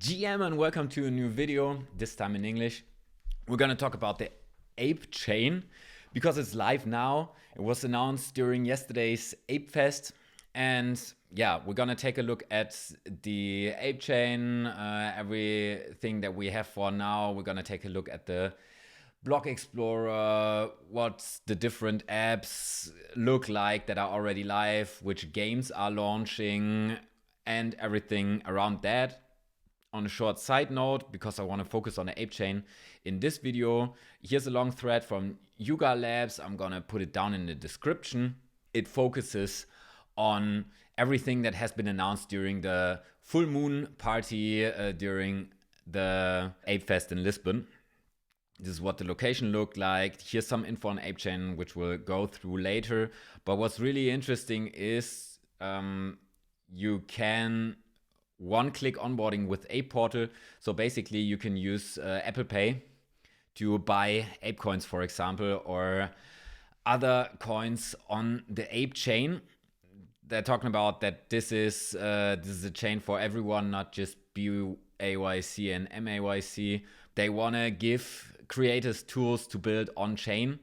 GM and welcome to a new video, this time in English. We're gonna talk about the Ape chain because it's live now. It was announced during yesterday's Ape Fest. And yeah, we're gonna take a look at the Ape chain, everything that we have for now. We're gonna take a look at the Block Explorer, what the different apps look like that are already live, which games are launching, and everything around that. On a short side note, because I want to focus on the Ape chain in this video, here's a long thread from Yuga Labs. I'm gonna put it down in the description. It focuses on everything that has been announced during the full moon party during the Ape Fest in Lisbon. This is what the location looked like. Here's some info on Ape chain, which we'll go through later. But what's really interesting is you can one-click onboarding with Ape Portal. So basically you can use Apple Pay to buy Ape coins, for example, or other coins on the Ape chain. They're talking about that this is a chain for everyone, not just BAYC and MAYC. They want to give creators tools to build on-chain.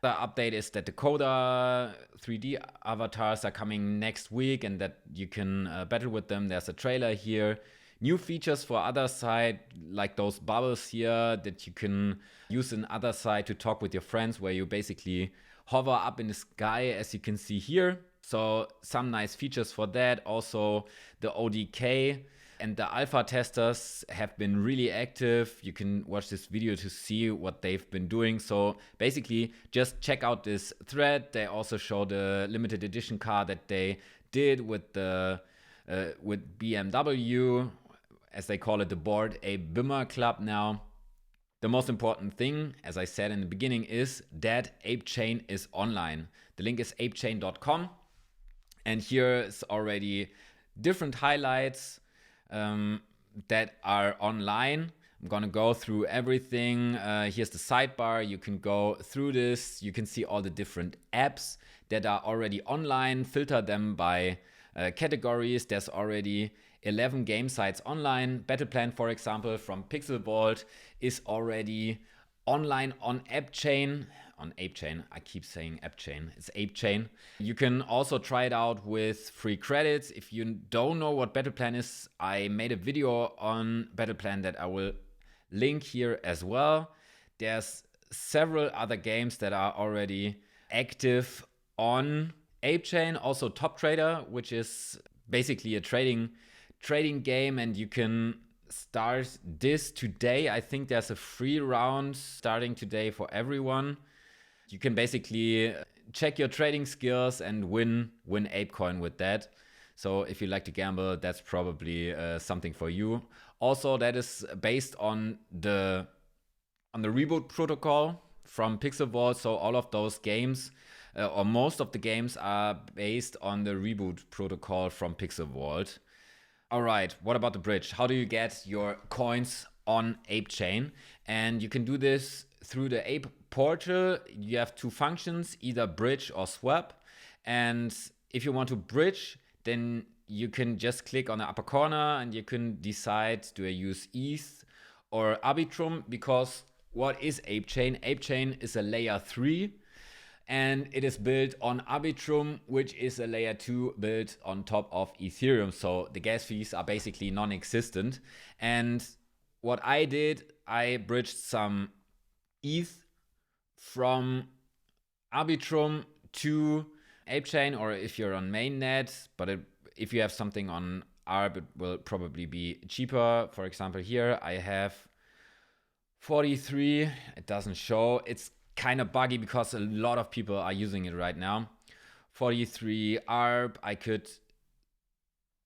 The update is that the Coda 3D avatars are coming next week and that you can battle with them. There's a trailer here. New features for other side, like those bubbles here that you can use in other side to talk with your friends, where you basically hover up in the sky, as you can see here. So some nice features for that. Also the ODK and the alpha testers have been really active. You can watch this video to see what they've been doing. So basically just check out this thread. They also show the limited edition car that they did with the with BMW, as they call it, the Bored Ape Bimmer Club now. The most important thing, as I said in the beginning, is that Ape chain is online. The link is apechain.com. And here's already different highlights that are online. I'm gonna go through everything. Here's the sidebar. You can go through this. You can see all the different apps that are already online. Filter them by categories. There's already 11 game sites online. Battle Plan, for example, from Pixel Vault is already online on Ape chain. On Ape chain, I keep saying Ape chain, it's Ape chain. You can also try it out with free credits. If you don't know what Battle Plan is, I made a video on Battle Plan that I will link here as well. There's several other games that are already active on Ape chain. Also Top Trader, which is basically a trading game, and you can start this today. I think there's a free round starting today for everyone. You can basically check your trading skills and win ApeCoin with that. So if you like to gamble, that's probably something for you. Also, that is based on the reboot protocol from Pixel Vault. So all of those games, or most of the games, are based on the reboot protocol from Pixel Vault. All right, what about the bridge? How do you get your coins on Ape chain? And you can do this through the Ape Portal. You have two functions, either bridge or swap. And if you want to bridge, then you can just click on the upper corner and you can decide, do I use ETH or Arbitrum? Because what is Ape chain? Ape chain is a layer 3 and it is built on Arbitrum, which is a layer 2 built on top of Ethereum. So the gas fees are basically non-existent. And what I did, I bridged some ETH from Arbitrum to Ape chain, or if you're on mainnet, but if you have something on Arb, it will probably be cheaper. For example, here I have 43. It doesn't show. It's kind of buggy because a lot of people are using it right now. 43 Arb. I could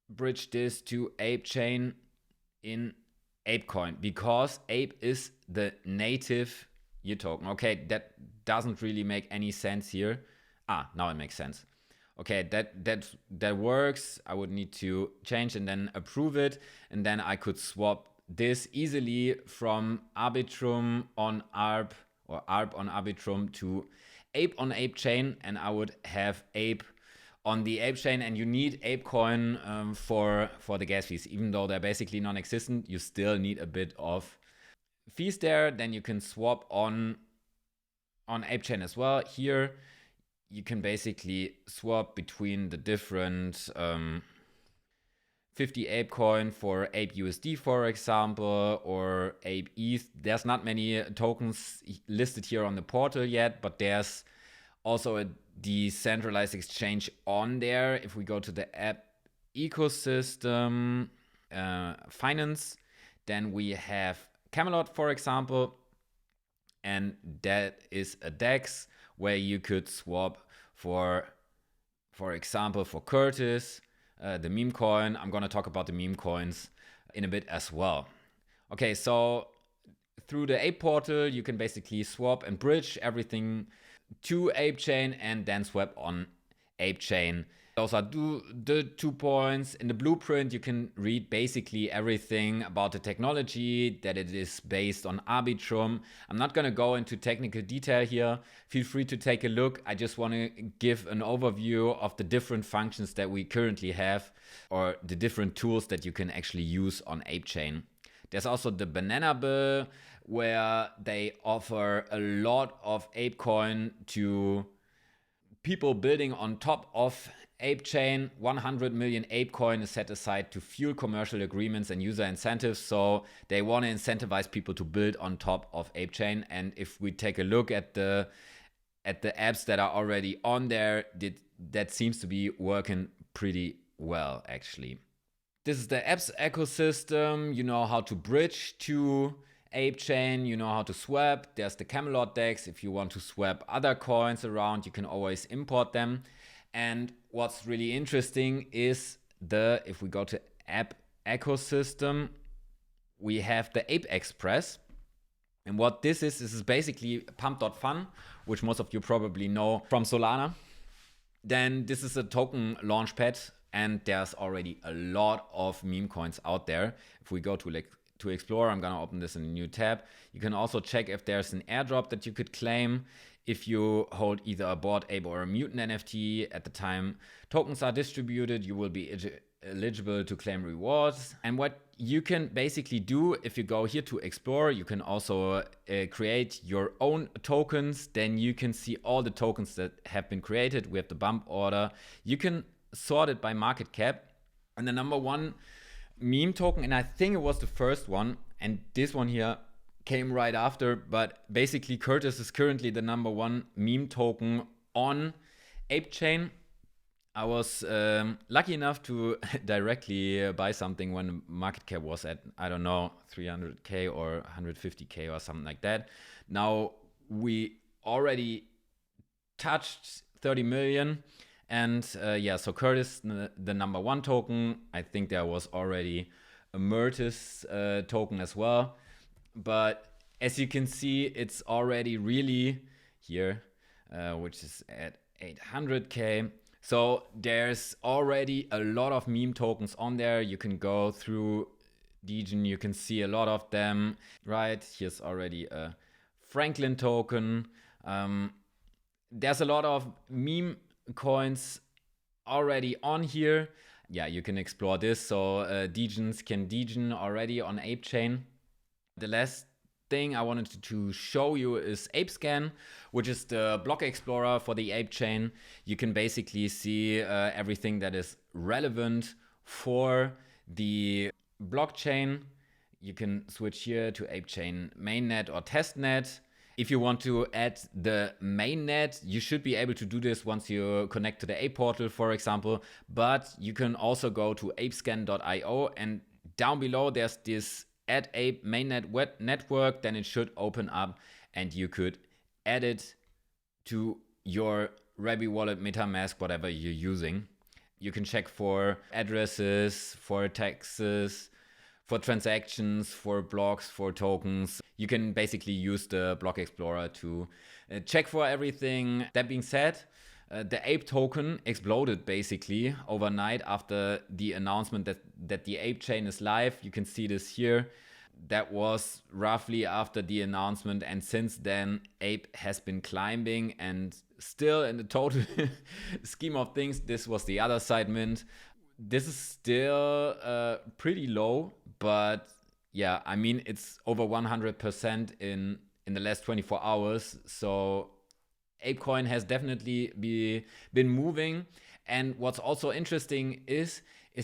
bridge this to Ape chain in ApeCoin because Ape is the native token. Okay, that doesn't really make any sense here. Now it makes sense. Okay, that works. I would need to change and then approve it, and then I could swap this easily from Arbitrum on Arb or Arb on Arbitrum to Ape on Ape chain, and I would have Ape on the Ape chain, and you need Apecoin for the gas fees. Even though they're basically non-existent, you still need a bit of fees there. Then you can swap on Apechain as well. Here you can basically swap between the different 50 Apecoin for Ape USD, for example, or Ape ETH. There's not many tokens listed here on the portal yet, but there's also a decentralized exchange on there. If we go to the app ecosystem finance, then we have Camelot, for example, and that is a DEX where you could swap for example, for Curtis, the meme coin. I'm going to talk about the meme coins in a bit as well. Okay, so through the Ape portal, you can basically swap and bridge everything to Apechain and then swap on Apechain. Those are the 2 points. In the blueprint, you can read basically everything about the technology, that it is based on Arbitrum. I'm not going to go into technical detail here. Feel free to take a look. I just want to give an overview of the different functions that we currently have, or the different tools that you can actually use on Apechain. There's also the banana bill, where they offer a lot of Apecoin to people building on top of Apechain. 100 million Apecoin is set aside to fuel commercial agreements and user incentives. So they want to incentivize people to build on top of Apechain. And if we take a look at the apps that are already on there, that seems to be working pretty well, actually. This is the apps ecosystem. You know how to bridge to Apechain, you know how to swap. There's the Camelot DEX. If you want to swap other coins around, you can always import them. And what's really interesting is if we go to app ecosystem, we have the Ape Express. And what this is basically Pump.fun, which most of you probably know from Solana. Then this is a token launchpad, and there's already a lot of meme coins out there. If we go to explore, I'm gonna open this in a new tab. You can also check if there's an airdrop that you could claim. If you hold either a Bored Ape or a Mutant NFT at the time tokens are distributed, you will be eligible to claim rewards. And what you can basically do, if you go here to explore, you can also create your own tokens. Then you can see all the tokens that have been created. We have the bump order. You can sort it by market cap. And the number one meme token, and I think it was the first one, and this one here came right after, but basically Curtis is currently the number one meme token on Apechain. I was lucky enough to directly buy something when the market cap was at, I don't know, 300k or 150k or something like that. Now we already touched 30 million. And yeah, so Curtis, the number one token. I think there was already a Myrtis token as well. But as you can see, it's already really here, which is at 800k. So there's already a lot of meme tokens on there. You can go through Degen, you can see a lot of them, right? Here's already a Franklin token. There's a lot of meme coins already on here. Yeah, you can explore this. So Degens can Degen already on Apechain. The last thing I wanted to show you is apescan, which is the block explorer for the Apechain. You can basically see everything that is relevant for the blockchain. You can switch here to Apechain mainnet or testnet. If you want to add the mainnet, you should be able to do this once you connect to the Ape portal, for example. But you can also go to apescan.io, and down below there's this add Ape mainnet web network. Then it should open up and you could add it to your Rabby wallet, Metamask, whatever you're using. You can check for addresses, for taxes, for transactions, for blocks, for tokens. You can basically use the block explorer to check for everything. That being said, the Ape token exploded basically overnight after the announcement that the Ape chain is live. You can see this here. that was roughly after the announcement, and since then Ape has been climbing, and still in the total scheme of things, this was the other side mint. This is still pretty low, but yeah, I mean, it's over 100% in the last 24 hours. So Apecoin has definitely been moving. And what's also interesting is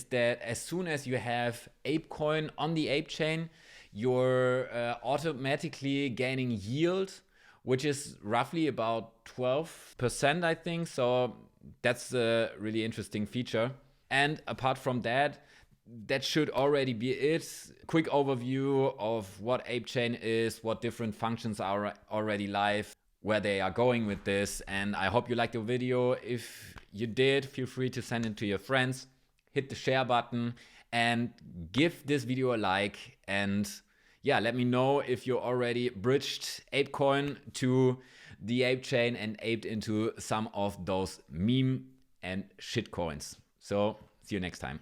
that as soon as you have Apecoin on the Ape chain, you're automatically gaining yield, which is roughly about 12%, I think. So that's a really interesting feature. And apart from that, that should already be it. Quick overview of what Apechain is, what different functions are already live, where they are going with this. And I hope you liked the video. If you did, feel free to send it to your friends, hit the share button, and give this video a like. And yeah, let me know if you already bridged Apecoin to the Apechain and aped into some of those meme and shit coins. So see you next time.